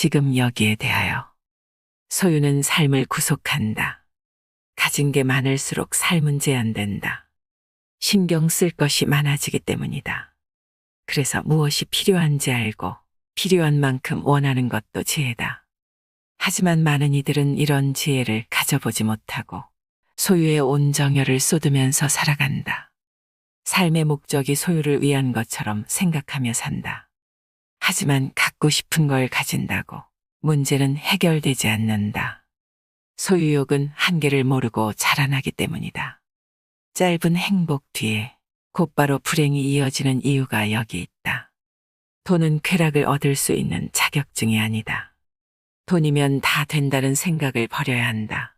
지금 여기에 대하여. 소유는 삶을 구속한다. 가진 게 많을수록 삶은 제한된다. 신경 쓸 것이 많아지기 때문이다. 그래서 무엇이 필요한지 알고 필요한 만큼 원하는 것도 지혜다. 하지만 많은 이들은 이런 지혜를 가져보지 못하고 소유에 온 정열을 쏟으면서 살아간다. 삶의 목적이 소유를 위한 것처럼 생각하며 산다. 하지만 갖고 싶은 걸 가진다고 문제는 해결되지 않는다. 소유욕은 한계를 모르고 자라나기 때문이다. 짧은 행복 뒤에 곧바로 불행이 이어지는 이유가 여기 있다. 돈은 쾌락을 얻을 수 있는 자격증이 아니다. 돈이면 다 된다는 생각을 버려야 한다.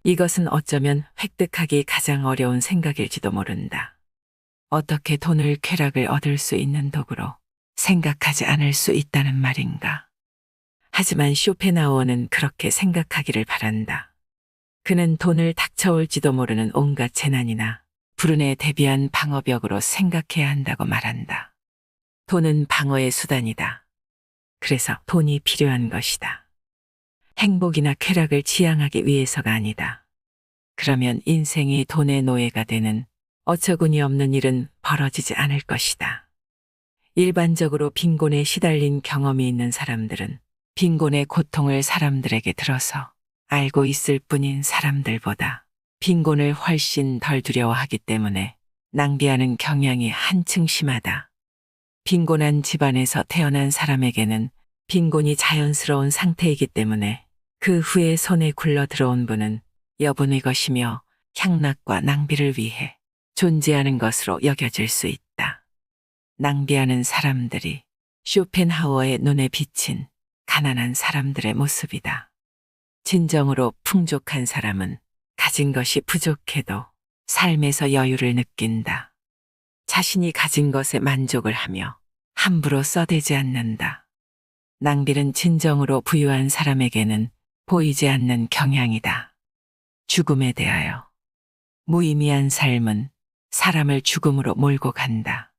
이것은 어쩌면 획득하기 가장 어려운 생각일지도 모른다. 어떻게 돈을 쾌락을 얻을 수 있는 도구로 생각하지 않을 수 있다는 말인가? 하지만 쇼펜하우어는 그렇게 생각하기를 바란다. 그는 돈을 닥쳐올지도 모르는 온갖 재난이나 불운에 대비한 방어벽으로 생각해야 한다고 말한다. 돈은 방어의 수단이다. 그래서 돈이 필요한 것이다. 행복이나 쾌락을 지향하기 위해서가 아니다. 그러면 인생이 돈의 노예가 되는 어처구니 없는 일은 벌어지지 않을 것이다. 일반적으로 빈곤에 시달린 경험이 있는 사람들은 빈곤의 고통을 사람들에게 들어서 알고 있을 뿐인 사람들보다 빈곤을 훨씬 덜 두려워하기 때문에 낭비하는 경향이 한층 심하다. 빈곤한 집안에서 태어난 사람에게는 빈곤이 자연스러운 상태이기 때문에 그 후에 손에 굴러 들어온 분은 여분의 것이며 향락과 낭비를 위해 존재하는 것으로 여겨질 수 있다. 낭비하는 사람들이 쇼펜하우어의 눈에 비친 가난한 사람들의 모습이다. 진정으로 풍족한 사람은 가진 것이 부족해도 삶에서 여유를 느낀다. 자신이 가진 것에 만족을 하며 함부로 써대지 않는다. 낭비는 진정으로 부유한 사람에게는 보이지 않는 경향이다. 죽음에 대하여. 무의미한 삶은 사람을 죽음으로 몰고 간다.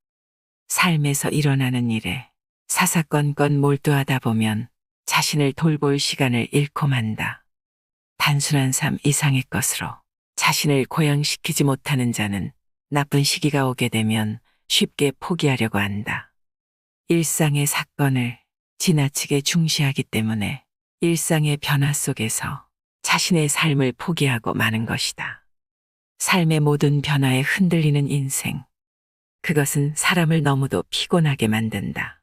삶에서 일어나는 일에 사사건건 몰두하다 보면 자신을 돌볼 시간을 잃고 만다. 단순한 삶 이상의 것으로 자신을 고양시키지 못하는 자는 나쁜 시기가 오게 되면 쉽게 포기하려고 한다. 일상의 사건을 지나치게 중시하기 때문에 일상의 변화 속에서 자신의 삶을 포기하고 마는 것이다. 삶의 모든 변화에 흔들리는 인생. 그것은 사람을 너무도 피곤하게 만든다.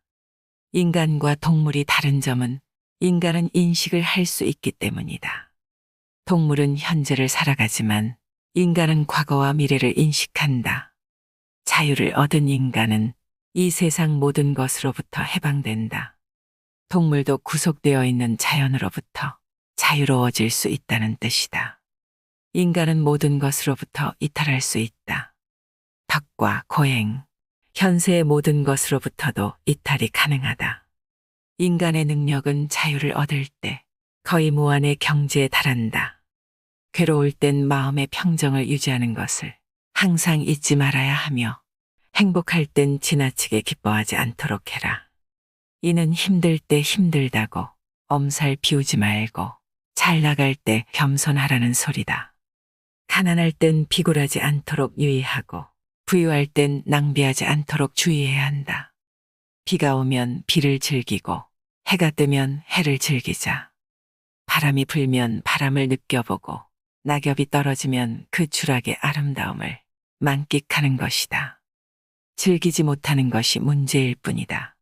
인간과 동물이 다른 점은 인간은 인식을 할 수 있기 때문이다. 동물은 현재를 살아가지만 인간은 과거와 미래를 인식한다. 자유를 얻은 인간은 이 세상 모든 것으로부터 해방된다. 동물도 구속되어 있는 자연으로부터 자유로워질 수 있다는 뜻이다. 인간은 모든 것으로부터 이탈할 수 있다. 덕과 고행, 현세의 모든 것으로부터도 이탈이 가능하다. 인간의 능력은 자유를 얻을 때 거의 무한의 경지에 달한다. 괴로울 땐 마음의 평정을 유지하는 것을 항상 잊지 말아야 하며 행복할 땐 지나치게 기뻐하지 않도록 해라. 이는 힘들 때 힘들다고 엄살 피우지 말고 잘 나갈 때 겸손하라는 소리다. 가난할 땐 비굴하지 않도록 유의하고 부유할 땐 낭비하지 않도록 주의해야 한다. 비가 오면 비를 즐기고 해가 뜨면 해를 즐기자. 바람이 불면 바람을 느껴보고 낙엽이 떨어지면 그 추락의 아름다움을 만끽하는 것이다. 즐기지 못하는 것이 문제일 뿐이다.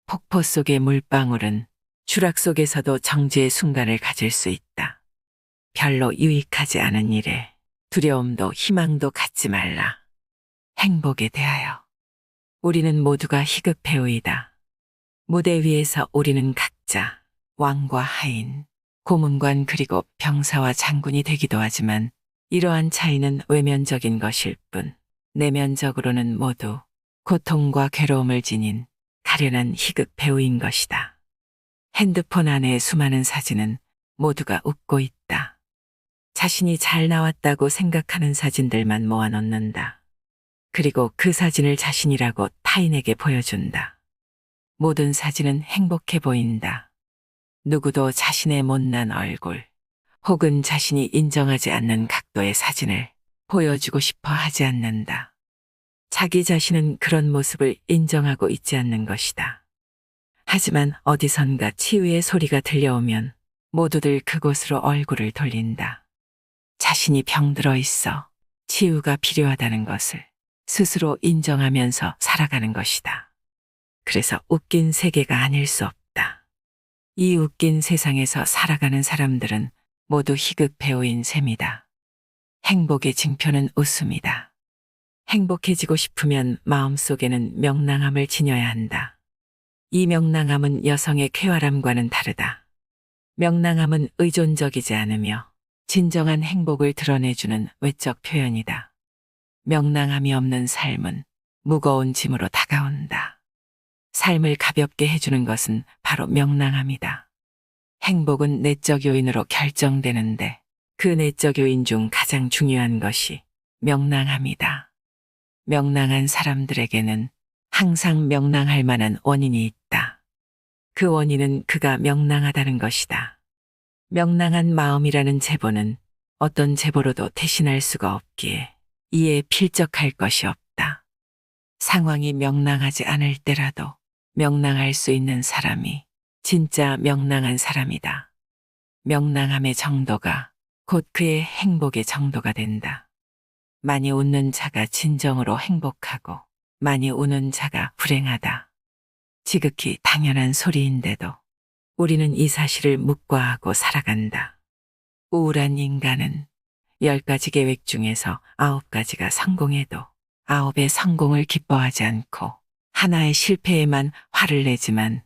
폭포 속의 물방울은 추락 속에서도 정지의 순간을 가질 수 있다. 별로 유익하지 않은 일에 두려움도 희망도 갖지 말라. 행복에 대하여. 우리는 모두가 희극 배우이다. 무대 위에서 우리는 각자 왕과 하인, 고문관 그리고 병사와 장군이 되기도 하지만 이러한 차이는 외면적인 것일 뿐 내면적으로는 모두 고통과 괴로움을 지닌 가련한 희극 배우인 것이다. 핸드폰 안의 수많은 사진은 모두가 웃고 있다. 자신이 잘 나왔다고 생각하는 사진들만 모아놓는다. 그리고 그 사진을 자신이라고 타인에게 보여준다. 모든 사진은 행복해 보인다. 누구도 자신의 못난 얼굴 혹은 자신이 인정하지 않는 각도의 사진을 보여주고 싶어 하지 않는다. 자기 자신은 그런 모습을 인정하고 있지 않는 것이다. 하지만 어디선가 치유의 소리가 들려오면 모두들 그곳으로 얼굴을 돌린다. 자신이 병들어 있어 치유가 필요하다는 것을 스스로 인정하면서 살아가는 것이다. 그래서 웃긴 세계가 아닐 수 없다. 이 웃긴 세상에서 살아가는 사람들은 모두 희극 배우인 셈이다. 행복의 징표는 웃음이다. 행복해지고 싶으면 마음속에는 명랑함을 지녀야 한다. 이 명랑함은 여성의 쾌활함과는 다르다. 명랑함은 의존적이지 않으며 진정한 행복을 드러내주는 외적 표현이다. 명랑함이 없는 삶은 무거운 짐으로 다가온다. 삶을 가볍게 해주는 것은 바로 명랑함이다. 행복은 내적 요인으로 결정되는데 그 내적 요인 중 가장 중요한 것이 명랑함이다. 명랑한 사람들에게는 항상 명랑할 만한 원인이 있다. 그 원인은 그가 명랑하다는 것이다. 명랑한 마음이라는 제보는 어떤 제보로도 대신할 수가 없기에 이에 필적할 것이 없다. 상황이 명랑하지 않을 때라도 명랑할 수 있는 사람이 진짜 명랑한 사람이다. 명랑함의 정도가 곧 그의 행복의 정도가 된다. 많이 웃는 자가 진정으로 행복하고 많이 우는 자가 불행하다. 지극히 당연한 소리인데도 우리는 이 사실을 묵과하고 살아간다. 우울한 인간은 10가지 계획 중에서 9가지가 성공해도 9의 성공을 기뻐하지 않고 하나의 실패에만 화를 내지만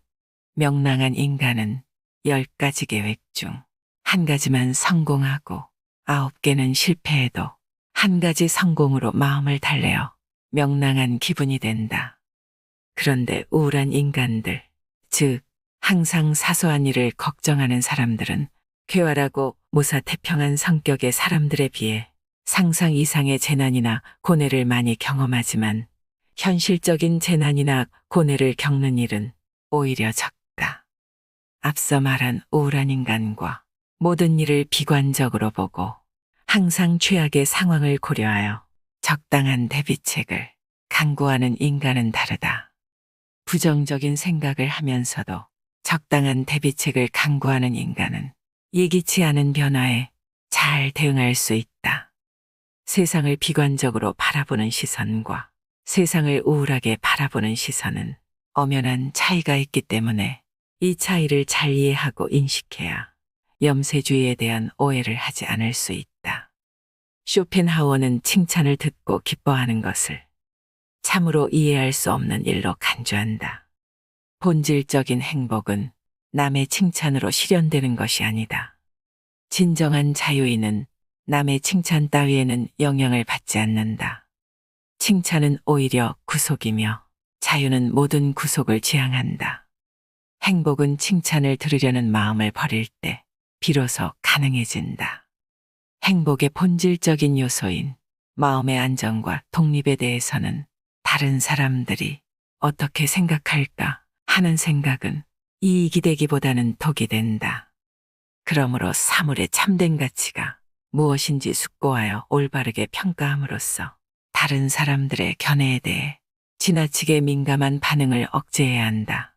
명랑한 인간은 10가지 계획 중 1가지만 성공하고 9개는 실패해도 1가지 성공으로 마음을 달래어 명랑한 기분이 된다. 그런데 우울한 인간들, 즉 항상 사소한 일을 걱정하는 사람들은 쾌활하고 무사태평한 성격의 사람들에 비해 상상 이상의 재난이나 고뇌를 많이 경험하지만 현실적인 재난이나 고뇌를 겪는 일은 오히려 적다. 앞서 말한 우울한 인간과 모든 일을 비관적으로 보고 항상 최악의 상황을 고려하여 적당한 대비책을 강구하는 인간은 다르다. 부정적인 생각을 하면서도 적당한 대비책을 강구하는 인간은 예기치 않은 변화에 잘 대응할 수 있다. 세상을 비관적으로 바라보는 시선과 세상을 우울하게 바라보는 시선은 엄연한 차이가 있기 때문에 이 차이를 잘 이해하고 인식해야 염세주의에 대한 오해를 하지 않을 수 있다. 쇼펜하우어는 칭찬을 듣고 기뻐하는 것을 참으로 이해할 수 없는 일로 간주한다. 본질적인 행복은 남의 칭찬으로 실현되는 것이 아니다. 진정한 자유인은 남의 칭찬 따위에는 영향을 받지 않는다. 칭찬은 오히려 구속이며 자유는 모든 구속을 지향한다. 행복은 칭찬을 들으려는 마음을 버릴 때 비로소 가능해진다. 행복의 본질적인 요소인 마음의 안정과 독립에 대해서는 다른 사람들이 어떻게 생각할까 하는 생각은 이익이 되기보다는 독이 된다. 그러므로 사물의 참된 가치가 무엇인지 숙고하여 올바르게 평가함으로써 다른 사람들의 견해에 대해 지나치게 민감한 반응을 억제해야 한다.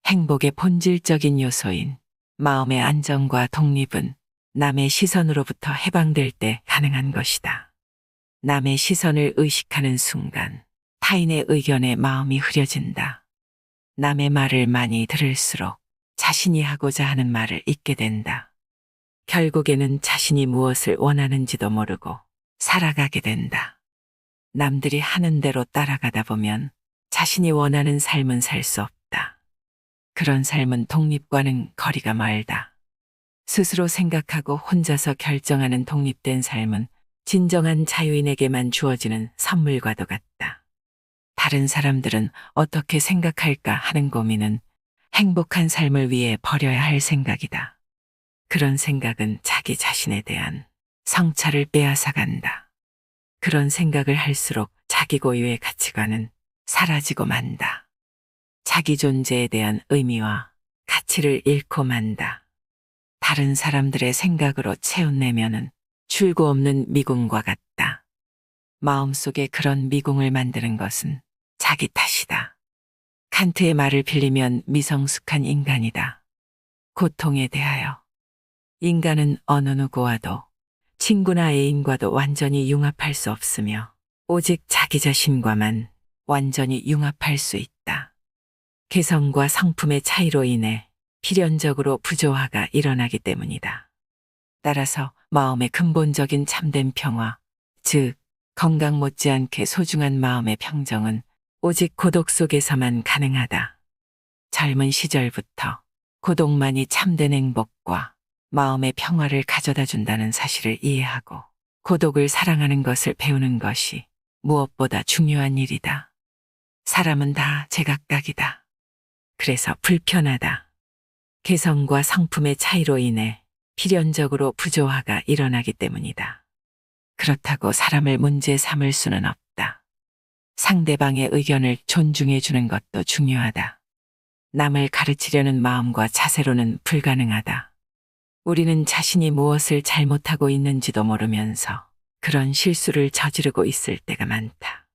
행복의 본질적인 요소인 마음의 안정과 독립은 남의 시선으로부터 해방될 때 가능한 것이다. 남의 시선을 의식하는 순간 타인의 의견에 마음이 흐려진다. 남의 말을 많이 들을수록 자신이 하고자 하는 말을 잊게 된다. 결국에는 자신이 무엇을 원하는지도 모르고 살아가게 된다. 남들이 하는 대로 따라가다 보면 자신이 원하는 삶은 살 수 없다. 그런 삶은 독립과는 거리가 멀다. 스스로 생각하고 혼자서 결정하는 독립된 삶은 진정한 자유인에게만 주어지는 선물과도 같다. 다른 사람들은 어떻게 생각할까 하는 고민은 행복한 삶을 위해 버려야 할 생각이다. 그런 생각은 자기 자신에 대한 성찰을 빼앗아간다. 그런 생각을 할수록 자기 고유의 가치관은 사라지고 만다. 자기 존재에 대한 의미와 가치 가치를 잃고 만다. 다른 사람들의 생각으로 채운내면은 줄고 없는 미궁과 같다. 마음속에 그런 미궁을 만드는 것은 자기 탓이다. 칸트의 말을 빌리면 미성숙한 인간이다. 고통에 대하여 인간은 어느 누구와도 친구나 애인과도 완전히 융합할 수 없으며 오직 자기 자신과만 완전히 융합할 수 있다. 개성과 성품의 차이로 인해 필연적으로 부조화가 일어나기 때문이다. 따라서 마음의 근본적인 참된 평화, 즉 건강 못지않게 소중한 마음의 평정은 오직 고독 속에서만 가능하다. 젊은 시절부터 고독만이 참된 행복과 마음의 평화를 가져다 준다는 사실을 이해하고 고독을 사랑하는 것을 배우는 것이 무엇보다 중요한 일이다. 사람은 다 제각각이다. 그래서 불편하다. 개성과 성품의 차이로 인해 필연적으로 부조화가 일어나기 때문이다. 그렇다고 사람을 문제 삼을 수는 없다. 상대방의 의견을 존중해 주는 것도 중요하다. 남을 가르치려는 마음과 자세로는 불가능하다. 우리는 자신이 무엇을 잘못하고 있는지도 모르면서 그런 실수를 저지르고 있을 때가 많다.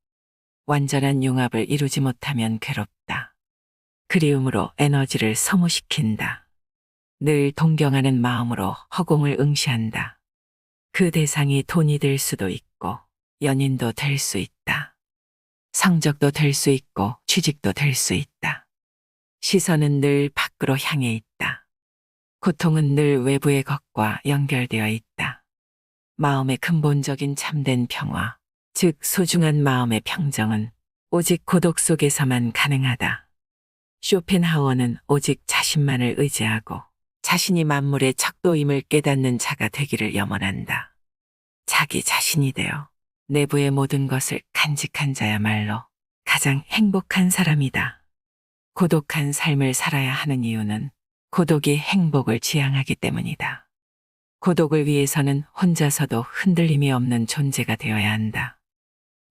완전한 융합을 이루지 못하면 괴롭다. 그리움으로 에너지를 소모시킨다. 늘 동경하는 마음으로 허공을 응시한다. 그 대상이 돈이 될 수도 있고 연인도 될 수 있다. 성적도 될 수 있고 취직도 될 수 있다. 시선은 늘 밖으로 향해 있다. 고통은 늘 외부의 것과 연결되어 있다. 마음의 근본적인 참된 평화, 즉 소중한 마음의 평정은 오직 고독 속에서만 가능하다. 쇼펜하우어는 오직 자신만을 의지하고 자신이 만물의 척도임을 깨닫는 자가 되기를 염원한다. 자기 자신이 되어 내부의 모든 것을 간직한 자야말로 가장 행복한 사람이다. 고독한 삶을 살아야 하는 이유는 고독이 행복을 지향하기 때문이다. 고독을 위해서는 혼자서도 흔들림이 없는 존재가 되어야 한다.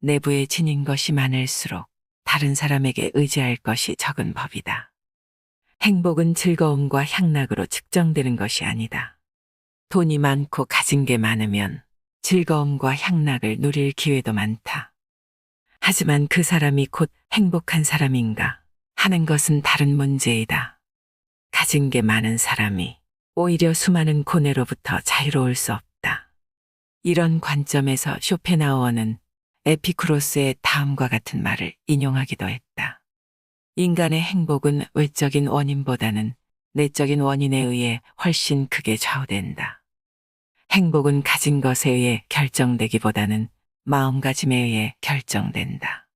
내부에 지닌 것이 많을수록 다른 사람에게 의지할 것이 적은 법이다. 행복은 즐거움과 향락으로 측정되는 것이 아니다. 돈이 많고 가진 게 많으면 즐거움과 향락을 누릴 기회도 많다. 하지만 그 사람이 곧 행복한 사람인가 하는 것은 다른 문제이다. 가진 게 많은 사람이 오히려 수많은 고뇌로부터 자유로울 수 없다. 이런 관점에서 쇼펜하우어는 에피쿠로스의 다음과 같은 말을 인용하기도 했다. 인간의 행복은 외적인 원인보다는 내적인 원인에 의해 훨씬 크게 좌우된다. 행복은 가진 것에 의해 결정되기보다는 마음가짐에 의해 결정된다.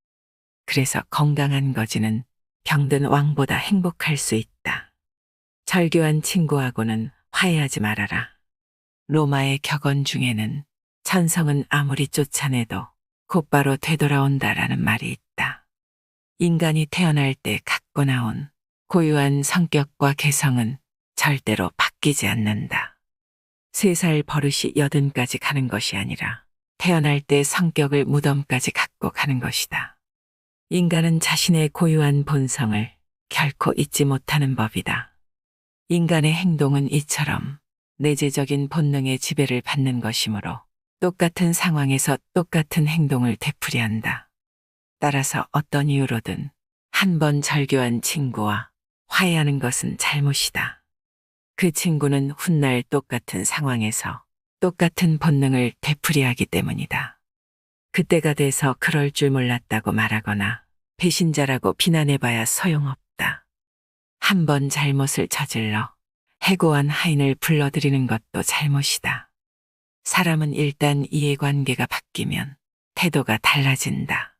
그래서 건강한 거지는 병든 왕보다 행복할 수 있다. 절교한 친구하고는 화해하지 말아라. 로마의 격언 중에는 천성은 아무리 쫓아내도 곧바로 되돌아온다라는 말이 있다. 인간이 태어날 때 갖고 나온 고유한 성격과 개성은 절대로 바뀌지 않는다. 3살 버릇이 80까지 가는 것이 아니라 태어날 때 성격을 무덤까지 갖고 가는 것이다. 인간은 자신의 고유한 본성을 결코 잊지 못하는 법이다. 인간의 행동은 이처럼 내재적인 본능의 지배를 받는 것이므로 똑같은 상황에서 똑같은 행동을 되풀이한다. 따라서 어떤 이유로든 한 번 절교한 친구와 화해하는 것은 잘못이다. 그 친구는 훗날 똑같은 상황에서 똑같은 본능을 되풀이하기 때문이다. 그때가 돼서 그럴 줄 몰랐다고 말하거나 배신자라고 비난해봐야 소용없다. 한 번 잘못을 저질러 해고한 하인을 불러들이는 것도 잘못이다. 사람은 일단 이해관계가 바뀌면 태도가 달라진다.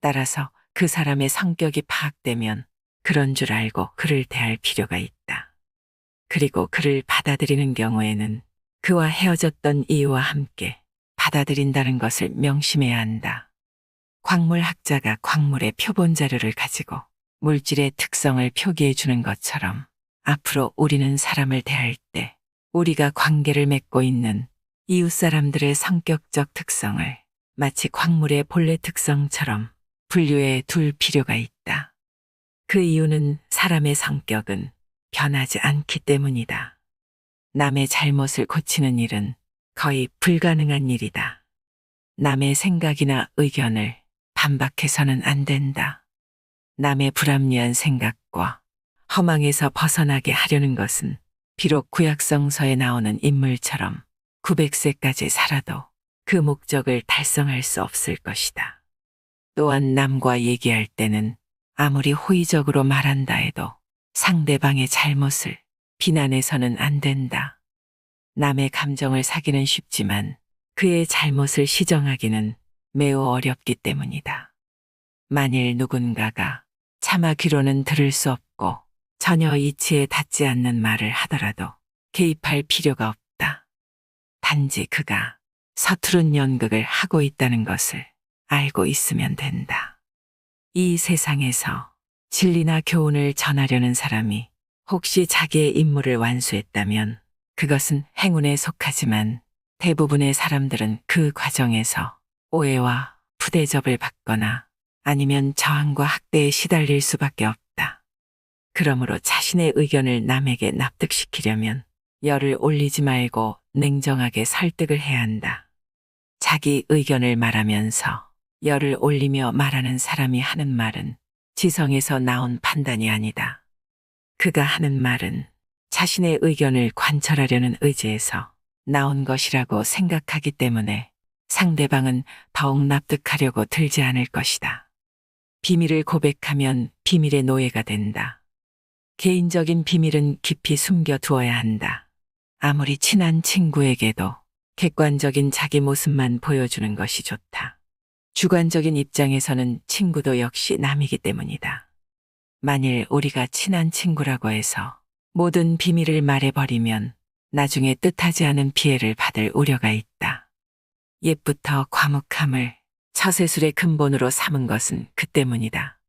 따라서 그 사람의 성격이 파악되면 그런 줄 알고 그를 대할 필요가 있다. 그리고 그를 받아들이는 경우에는 그와 헤어졌던 이유와 함께 받아들인다는 것을 명심해야 한다. 광물학자가 광물의 표본 자료를 가지고 물질의 특성을 표기해 주는 것처럼 앞으로 우리는 사람을 대할 때 우리가 관계를 맺고 있는 이웃 사람들의 성격적 특성을 마치 광물의 본래 특성처럼 분류해 둘 필요가 있다. 그 이유는 사람의 성격은 변하지 않기 때문이다. 남의 잘못을 고치는 일은 거의 불가능한 일이다. 남의 생각이나 의견을 반박해서는 안 된다. 남의 불합리한 생각과 허망에서 벗어나게 하려는 것은 비록 구약성서에 나오는 인물처럼 900세까지 살아도 그 목적을 달성할 수 없을 것이다. 또한 남과 얘기할 때는 아무리 호의적으로 말한다 해도 상대방의 잘못을 비난해서는 안 된다. 남의 감정을 사기는 쉽지만 그의 잘못을 시정하기는 매우 어렵기 때문이다. 만일 누군가가 차마 귀로는 들을 수 없고 전혀 이치에 닿지 않는 말을 하더라도 개입할 필요가 없다. 단지 그가 서투른 연극을 하고 있다는 것을 알고 있으면 된다. 이 세상에서 진리나 교훈을 전하려는 사람이 혹시 자기의 임무를 완수했다면 그것은 행운에 속하지만 대부분의 사람들은 그 과정에서 오해와 부대접을 받거나 아니면 저항과 학대에 시달릴 수밖에 없다. 그러므로 자신의 의견을 남에게 납득시키려면 열을 올리지 말고 냉정하게 설득을 해야 한다. 자기 의견을 말하면서 열을 올리며 말하는 사람이 하는 말은 지성에서 나온 판단이 아니다. 그가 하는 말은 자신의 의견을 관철하려는 의지에서 나온 것이라고 생각하기 때문에 상대방은 더욱 납득하려고 들지 않을 것이다. 비밀을 고백하면 비밀의 노예가 된다. 개인적인 비밀은 깊이 숨겨두어야 한다. 아무리 친한 친구에게도 객관적인 자기 모습만 보여주는 것이 좋다. 주관적인 입장에서는 친구도 역시 남이기 때문이다. 만일 우리가 친한 친구라고 해서 모든 비밀을 말해버리면 나중에 뜻하지 않은 피해를 받을 우려가 있다. 옛부터 과묵함을 처세술의 근본으로 삼은 것은 그 때문이다.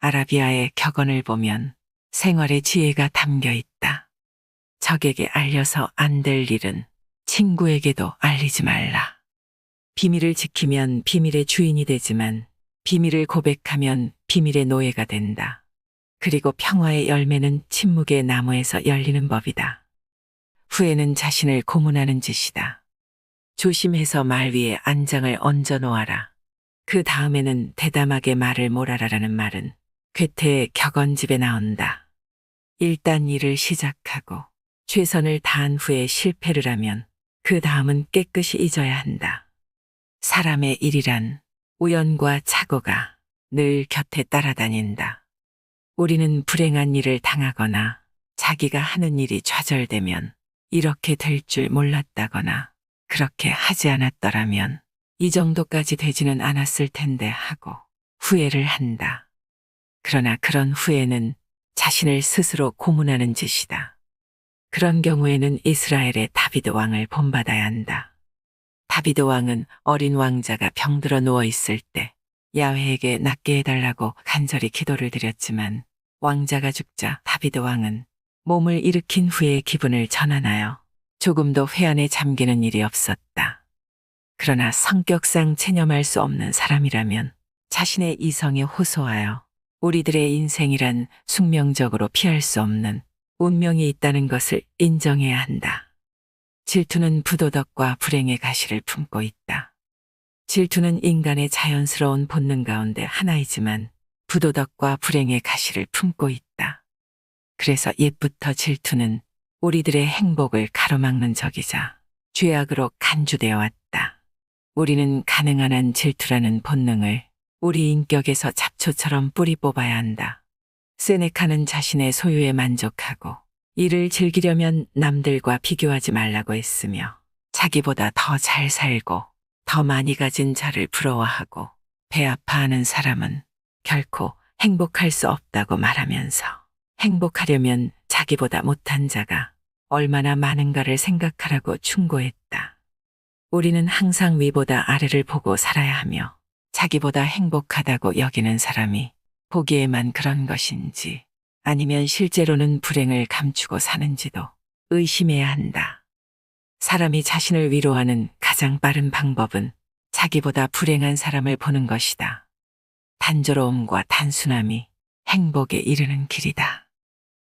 아라비아의 격언을 보면 생활의 지혜가 담겨 있다. 적에게 알려서 안 될 일은 친구에게도 알리지 말라. 비밀을 지키면 비밀의 주인이 되지만 비밀을 고백하면 비밀의 노예가 된다. 그리고 평화의 열매는 침묵의 나무에서 열리는 법이다. 후회는 자신을 고문하는 짓이다. 조심해서 말 위에 안장을 얹어 놓아라. 그 다음에는 대담하게 말을 몰아라라는 말은 괴테의 격언집에 나온다. 일단 일을 시작하고 최선을 다한 후에 실패를 하면 그 다음은 깨끗이 잊어야 한다. 사람의 일이란 우연과 착오가 늘 곁에 따라다닌다. 우리는 불행한 일을 당하거나 자기가 하는 일이 좌절되면 이렇게 될 줄 몰랐다거나 그렇게 하지 않았더라면 이 정도까지 되지는 않았을 텐데 하고 후회를 한다. 그러나 그런 후회는 자신을 스스로 고문하는 짓이다. 그런 경우에는 이스라엘의 다비드 왕을 본받아야 한다. 다비드 왕은 어린 왕자가 병들어 누워 있을 때 야훼에게 낫게 해달라고 간절히 기도를 드렸지만 왕자가 죽자 다비드 왕은 몸을 일으킨 후에 기분을 전환하여 조금도 회한에 잠기는 일이 없었다. 그러나 성격상 체념할 수 없는 사람이라면 자신의 이성에 호소하여 우리들의 인생이란 숙명적으로 피할 수 없는 운명이 있다는 것을 인정해야 한다. 질투는 부도덕과 불행의 가시를 품고 있다. 질투는 인간의 자연스러운 본능 가운데 하나이지만 부도덕과 불행의 가시를 품고 있다. 그래서 옛부터 질투는 우리들의 행복을 가로막는 적이자 죄악으로 간주되어 왔다. 우리는 가능한 한 질투라는 본능을 우리 인격에서 잡초처럼 뿌리 뽑아야 한다. 세네카는 자신의 소유에 만족하고 이를 즐기려면 남들과 비교하지 말라고 했으며 자기보다 더 잘 살고 더 많이 가진 자를 부러워하고 배 아파하는 사람은 결코 행복할 수 없다고 말하면서 행복하려면 자기보다 못한 자가 얼마나 많은가를 생각하라고 충고했다. 우리는 항상 위보다 아래를 보고 살아야 하며 자기보다 행복하다고 여기는 사람이 보기에만 그런 것인지 아니면 실제로는 불행을 감추고 사는지도 의심해야 한다. 사람이 자신을 위로하는 가장 빠른 방법은 자기보다 불행한 사람을 보는 것이다. 단조로움과 단순함이 행복에 이르는 길이다.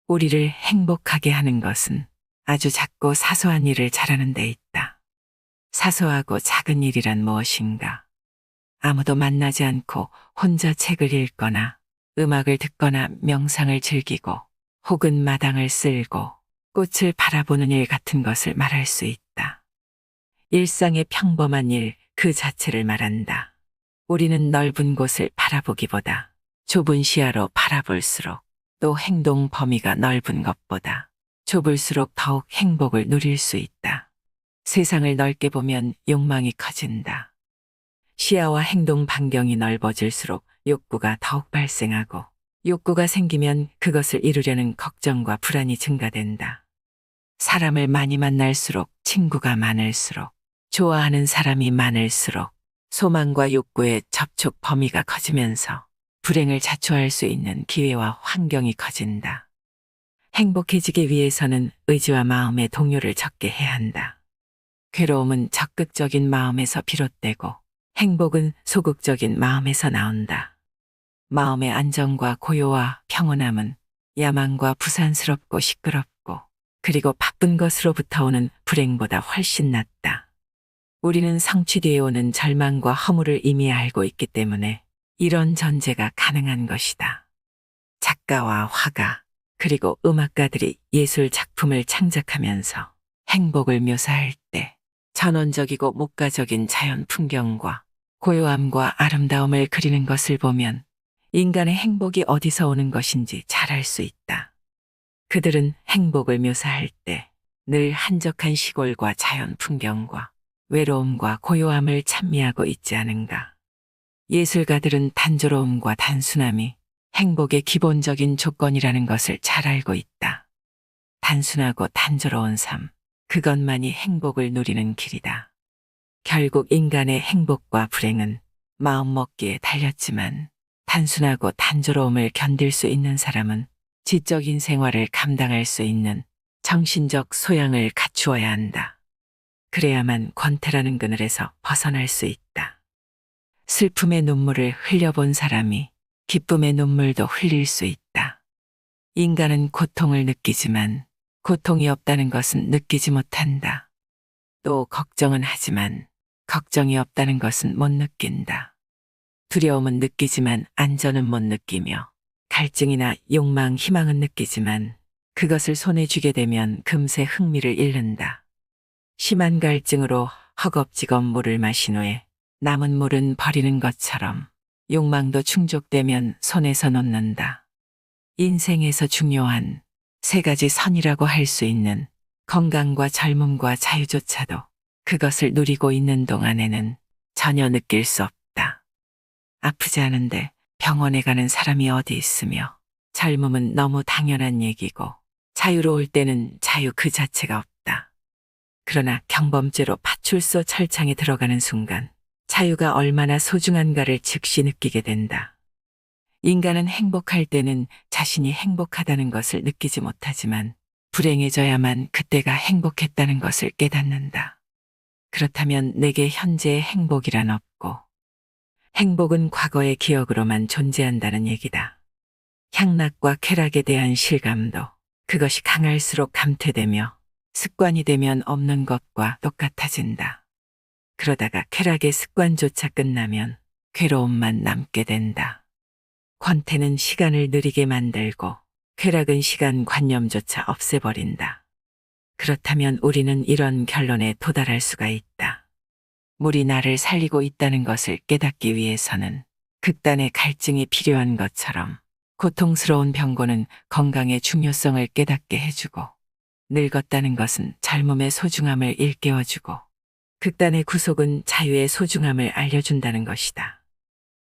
우리를 행복하게 하는 것은 아주 작고 사소한 일을 잘하는 데 있다. 사소하고 작은 일이란 무엇인가? 아무도 만나지 않고 혼자 책을 읽거나 음악을 듣거나 명상을 즐기고 혹은 마당을 쓸고 꽃을 바라보는 일 같은 것을 말할 수 있다. 일상의 평범한 일 그 자체를 말한다. 우리는 넓은 곳을 바라보기보다 좁은 시야로 바라볼수록 또 행동 범위가 넓은 것보다 좁을수록 더욱 행복을 누릴 수 있다. 세상을 넓게 보면 욕망이 커진다. 시야와 행동 반경이 넓어질수록 욕구가 더욱 발생하고 욕구가 생기면 그것을 이루려는 걱정과 불안이 증가된다. 사람을 많이 만날수록 친구가 많을수록 좋아하는 사람이 많을수록 소망과 욕구의 접촉 범위가 커지면서 불행을 자초할 수 있는 기회와 환경이 커진다. 행복해지기 위해서는 의지와 마음의 동요를 적게 해야 한다. 괴로움은 적극적인 마음에서 비롯되고 행복은 소극적인 마음에서 나온다. 마음의 안정과 고요와 평온함은 야망과 부산스럽고 시끄럽고 그리고 바쁜 것으로부터 오는 불행보다 훨씬 낫다. 우리는 성취 뒤에 오는 절망과 허물을 이미 알고 있기 때문에 이런 전제가 가능한 것이다. 작가와 화가 그리고 음악가들이 예술 작품을 창작하면서 행복을 묘사할 때 전원적이고 목가적인 자연 풍경과 고요함과 아름다움을 그리는 것을 보면 인간의 행복이 어디서 오는 것인지 잘 알 수 있다. 그들은 행복을 묘사할 때 늘 한적한 시골과 자연 풍경과 외로움과 고요함을 찬미하고 있지 않은가. 예술가들은 단조로움과 단순함이 행복의 기본적인 조건이라는 것을 잘 알고 있다. 단순하고 단조로운 삶, 그것만이 행복을 누리는 길이다. 결국 인간의 행복과 불행은 마음먹기에 달렸지만 단순하고 단조로움을 견딜 수 있는 사람은 지적인 생활을 감당할 수 있는 정신적 소양을 갖추어야 한다. 그래야만 권태라는 그늘에서 벗어날 수 있다. 슬픔의 눈물을 흘려본 사람이 기쁨의 눈물도 흘릴 수 있다. 인간은 고통을 느끼지만 고통이 없다는 것은 느끼지 못한다. 또 걱정은 하지만 걱정이 없다는 것은 못 느낀다. 두려움은 느끼지만 안전은 못 느끼며 갈증이나 욕망, 희망은 느끼지만 그것을 손에 쥐게 되면 금세 흥미를 잃는다. 심한 갈증으로 허겁지겁 물을 마신 후에 남은 물은 버리는 것처럼 욕망도 충족되면 손에서 놓는다. 인생에서 중요한 세 가지 선이라고 할 수 있는 건강과 젊음과 자유조차도 그것을 누리고 있는 동안에는 전혀 느낄 수 없다. 아프지 않은데 병원에 가는 사람이 어디 있으며 젊음은 너무 당연한 얘기고 자유로울 때는 자유 그 자체가 없다. 그러나 경범죄로 파출소 철창에 들어가는 순간 자유가 얼마나 소중한가를 즉시 느끼게 된다. 인간은 행복할 때는 자신이 행복하다는 것을 느끼지 못하지만 불행해져야만 그때가 행복했다는 것을 깨닫는다. 그렇다면 내게 현재의 행복이란 없고 행복은 과거의 기억으로만 존재한다는 얘기다. 향락과 쾌락에 대한 실감도 그것이 강할수록 감퇴되며 습관이 되면 없는 것과 똑같아진다. 그러다가 쾌락의 습관조차 끝나면 괴로움만 남게 된다. 권태는 시간을 느리게 만들고 쾌락은 시간 관념조차 없애버린다. 그렇다면 우리는 이런 결론에 도달할 수가 있다. 물이 나를 살리고 있다는 것을 깨닫기 위해서는 극단의 갈증이 필요한 것처럼 고통스러운 병고는 건강의 중요성을 깨닫게 해주고 늙었다는 것은 젊음의 소중함을 일깨워주고 극단의 구속은 자유의 소중함을 알려준다는 것이다.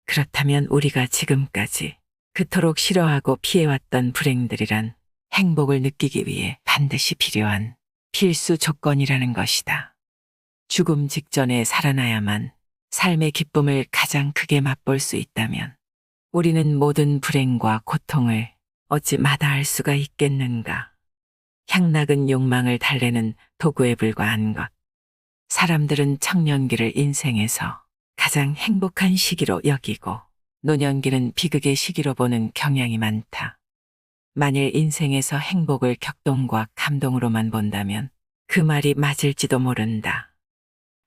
그렇다면 우리가 지금까지 그토록 싫어하고 피해왔던 불행들이란 행복을 느끼기 위해 반드시 필요한 필수 조건이라는 것이다. 죽음 직전에 살아나야만 삶의 기쁨을 가장 크게 맛볼 수 있다면 우리는 모든 불행과 고통을 어찌 마다할 수가 있겠는가. 향락은 욕망을 달래는 도구에 불과한 것. 사람들은 청년기를 인생에서 가장 행복한 시기로 여기고 노년기는 비극의 시기로 보는 경향이 많다. 만일 인생에서 행복을 격동과 감동으로만 본다면 그 말이 맞을지도 모른다.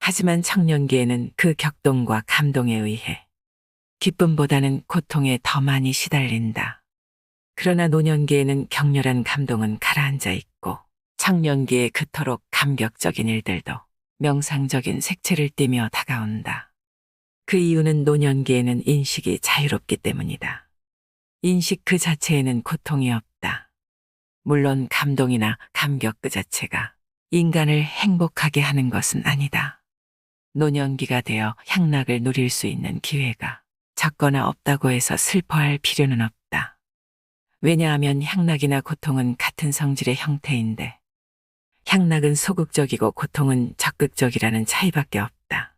하지만 청년기에는 그 격동과 감동에 의해 기쁨보다는 고통에 더 많이 시달린다. 그러나 노년기에는 격렬한 감동은 가라앉아 있고 청년기에 그토록 감격적인 일들도 명상적인 색채를 띠며 다가온다. 그 이유는 노년기에는 인식이 자유롭기 때문이다. 인식 그 자체에는 고통이 없다. 물론 감동이나 감격 그 자체가 인간을 행복하게 하는 것은 아니다. 노년기가 되어 향락을 누릴 수 있는 기회가 적거나 없다고 해서 슬퍼할 필요는 없다. 왜냐하면 향락이나 고통은 같은 성질의 형태인데 향락은 소극적이고 고통은 적극적이라는 차이밖에 없다.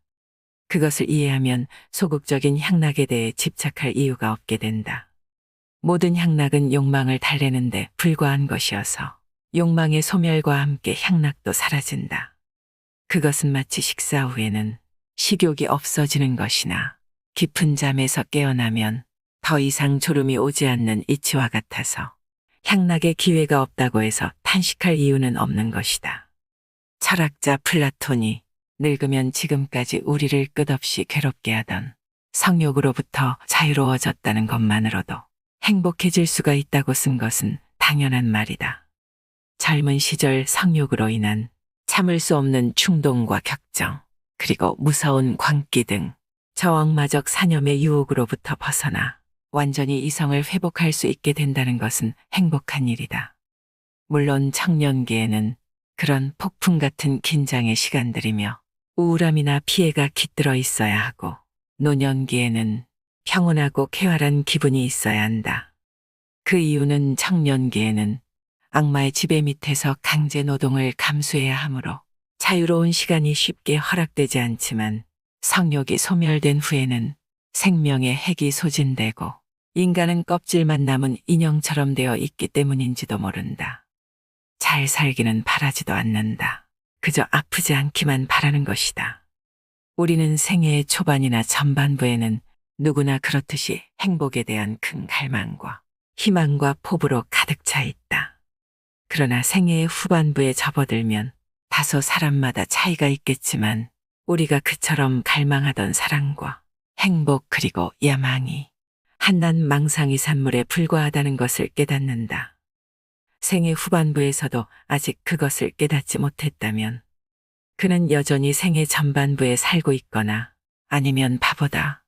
그것을 이해하면 소극적인 향락에 대해 집착할 이유가 없게 된다. 모든 향락은 욕망을 달래는데 불과한 것이어서 욕망의 소멸과 함께 향락도 사라진다. 그것은 마치 식사 후에는 식욕이 없어지는 것이나 깊은 잠에서 깨어나면 더 이상 졸음이 오지 않는 이치와 같아서 향락의 기회가 없다고 해서 탄식할 이유는 없는 것이다. 철학자 플라톤이 늙으면 지금까지 우리를 끝없이 괴롭게 하던 성욕으로부터 자유로워졌다는 것만으로도 행복해질 수가 있다고 쓴 것은 당연한 말이다. 젊은 시절 성욕으로 인한 참을 수 없는 충동과 격정, 그리고 무서운 광기 등 저항마적 사념의 유혹으로부터 벗어나 완전히 이성을 회복할 수 있게 된다는 것은 행복한 일이다. 물론 청년기에는 그런 폭풍 같은 긴장의 시간들이며 우울함이나 피해가 깃들어 있어야 하고 노년기에는 평온하고 쾌활한 기분이 있어야 한다. 그 이유는 청년기에는 악마의 지배 밑에서 강제 노동을 감수해야 하므로 자유로운 시간이 쉽게 허락되지 않지만 성욕이 소멸된 후에는 생명의 핵이 소진되고 인간은 껍질만 남은 인형처럼 되어 있기 때문인지도 모른다. 잘 살기는 바라지도 않는다. 그저 아프지 않기만 바라는 것이다. 우리는 생애의 초반이나 전반부에는 누구나 그렇듯이 행복에 대한 큰 갈망과 희망과 포부로 가득 차 있다. 그러나 생애의 후반부에 접어들면 다소 사람마다 차이가 있겠지만 우리가 그처럼 갈망하던 사랑과 행복 그리고 야망이 한낱 망상의 산물에 불과하다는 것을 깨닫는다. 생애 후반부에서도 아직 그것을 깨닫지 못했다면 그는 여전히 생애 전반부에 살고 있거나 아니면 바보다.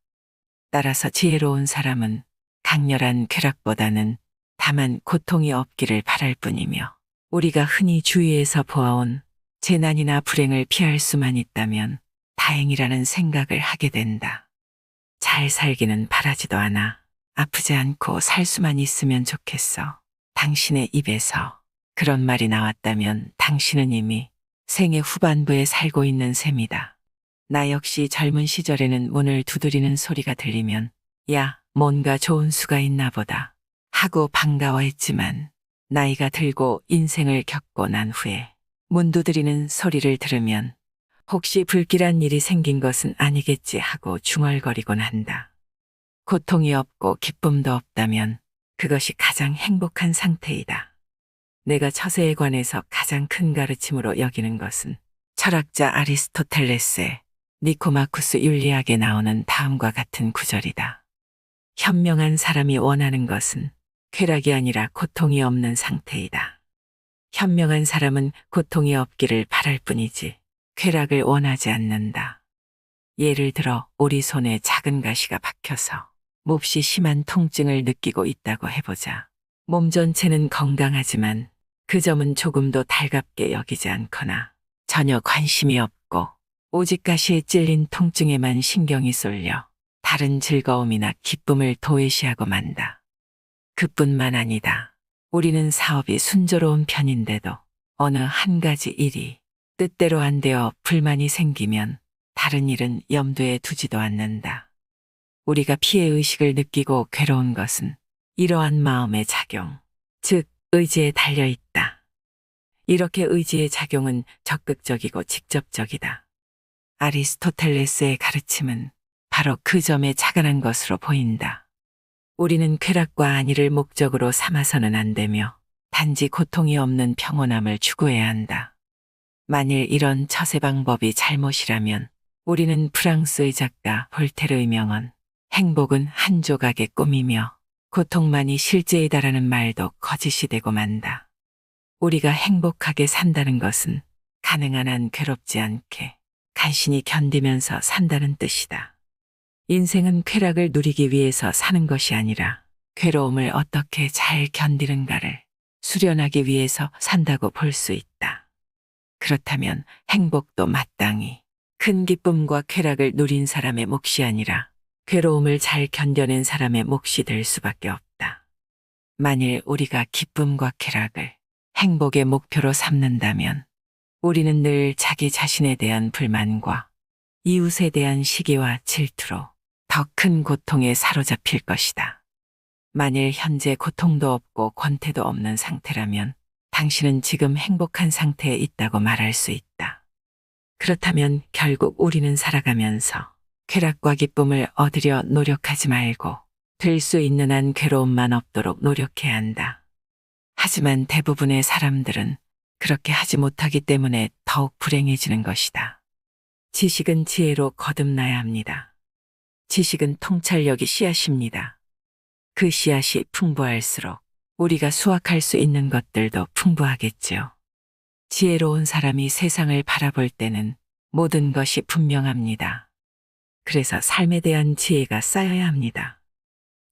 따라서 지혜로운 사람은 강렬한 쾌락보다는 다만 고통이 없기를 바랄 뿐이며 우리가 흔히 주위에서 보아온 재난이나 불행을 피할 수만 있다면 다행이라는 생각을 하게 된다. 잘 살기는 바라지도 않아. 아프지 않고 살 수만 있으면 좋겠어. 당신의 입에서 그런 말이 나왔다면 당신은 이미 생애 후반부에 살고 있는 셈이다. 나 역시 젊은 시절에는 문을 두드리는 소리가 들리면 야, 뭔가 좋은 수가 있나 보다 하고 반가워했지만 나이가 들고 인생을 겪고 난 후에 문 두드리는 소리를 들으면 혹시 불길한 일이 생긴 것은 아니겠지 하고 중얼거리곤 한다. 고통이 없고 기쁨도 없다면 그것이 가장 행복한 상태이다. 내가 처세에 관해서 가장 큰 가르침으로 여기는 것은 철학자 아리스토텔레스의 니코마쿠스 윤리학에 나오는 다음과 같은 구절이다. 현명한 사람이 원하는 것은 쾌락이 아니라 고통이 없는 상태이다. 현명한 사람은 고통이 없기를 바랄 뿐이지 쾌락을 원하지 않는다. 예를 들어 우리 손에 작은 가시가 박혀서 몹시 심한 통증을 느끼고 있다고 해보자. 몸 전체는 건강하지만 그 점은 조금도 달갑게 여기지 않거나 전혀 관심이 없고 오직 가시에 찔린 통증에만 신경이 쏠려 다른 즐거움이나 기쁨을 도외시하고 만다. 그뿐만 아니다. 우리는 사업이 순조로운 편인데도 어느 한 가지 일이 뜻대로 안 되어 불만이 생기면 다른 일은 염두에 두지도 않는다. 우리가 피해의식을 느끼고 괴로운 것은 이러한 마음의 작용, 즉 의지에 달려 있다. 이렇게 의지의 작용은 적극적이고 직접적이다. 아리스토텔레스의 가르침은 바로 그 점에 착안한 것으로 보인다. 우리는 쾌락과 안위를 목적으로 삼아서는 안 되며 단지 고통이 없는 평온함을 추구해야 한다. 만일 이런 처세 방법이 잘못이라면 우리는 프랑스의 작가 볼테르의 명언 행복은 한 조각의 꿈이며 고통만이 실제이다라는 말도 거짓이 되고 만다. 우리가 행복하게 산다는 것은 가능한 한 괴롭지 않게 간신히 견디면서 산다는 뜻이다. 인생은 쾌락을 누리기 위해서 사는 것이 아니라 괴로움을 어떻게 잘 견디는가를 수련하기 위해서 산다고 볼 수 있다. 그렇다면 행복도 마땅히 큰 기쁨과 쾌락을 누린 사람의 몫이 아니라 괴로움을 잘 견뎌낸 사람의 몫이 될 수밖에 없다. 만일 우리가 기쁨과 쾌락을 행복의 목표로 삼는다면 우리는 늘 자기 자신에 대한 불만과 이웃에 대한 시기와 질투로 더 큰 고통에 사로잡힐 것이다. 만일 현재 고통도 없고 권태도 없는 상태라면 당신은 지금 행복한 상태에 있다고 말할 수 있다. 그렇다면 결국 우리는 살아가면서 쾌락과 기쁨을 얻으려 노력하지 말고 될 수 있는 한 괴로움만 없도록 노력해야 한다. 하지만 대부분의 사람들은 그렇게 하지 못하기 때문에 더욱 불행해지는 것이다. 지식은 지혜로 거듭나야 합니다. 지식은 통찰력이 씨앗입니다. 그 씨앗이 풍부할수록 우리가 수확할 수 있는 것들도 풍부하겠지요. 지혜로운 사람이 세상을 바라볼 때는 모든 것이 분명합니다. 그래서 삶에 대한 지혜가 쌓여야 합니다.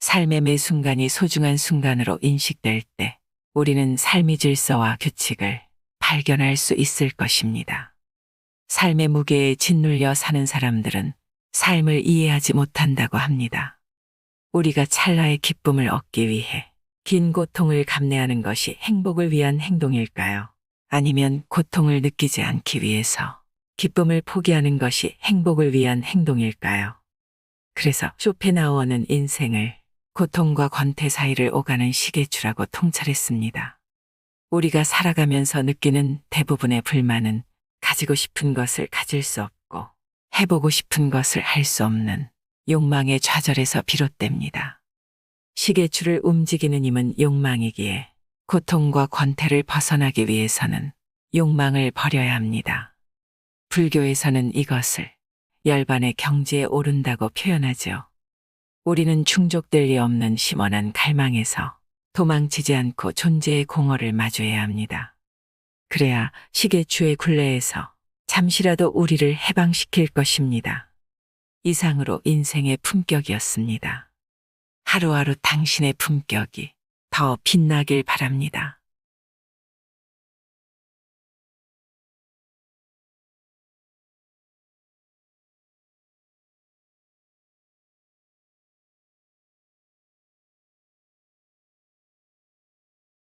삶의 매 순간이 소중한 순간으로 인식될 때 우리는 삶의 질서와 규칙을 발견할 수 있을 것입니다. 삶의 무게에 짓눌려 사는 사람들은 삶을 이해하지 못한다고 합니다. 우리가 찰나의 기쁨을 얻기 위해 긴 고통을 감내하는 것이 행복을 위한 행동일까요? 아니면 고통을 느끼지 않기 위해서 기쁨을 포기하는 것이 행복을 위한 행동일까요? 그래서 쇼펜하우어는 인생을 고통과 권태 사이를 오가는 시계추라고 통찰했습니다. 우리가 살아가면서 느끼는 대부분의 불만은 가지고 싶은 것을 가질 수 없고 해보고 싶은 것을 할 수 없는 욕망의 좌절에서 비롯됩니다. 시계추를 움직이는 힘은 욕망이기에 고통과 권태를 벗어나기 위해서는 욕망을 버려야 합니다. 불교에서는 이것을 열반의 경지에 오른다고 표현하죠. 우리는 충족될 리 없는 심원한 갈망에서 도망치지 않고 존재의 공허를 마주해야 합니다. 그래야 시계추의 굴레에서 잠시라도 우리를 해방시킬 것입니다. 이상으로 인생의 품격이었습니다. 하루하루 당신의 품격이 더 빛나길 바랍니다.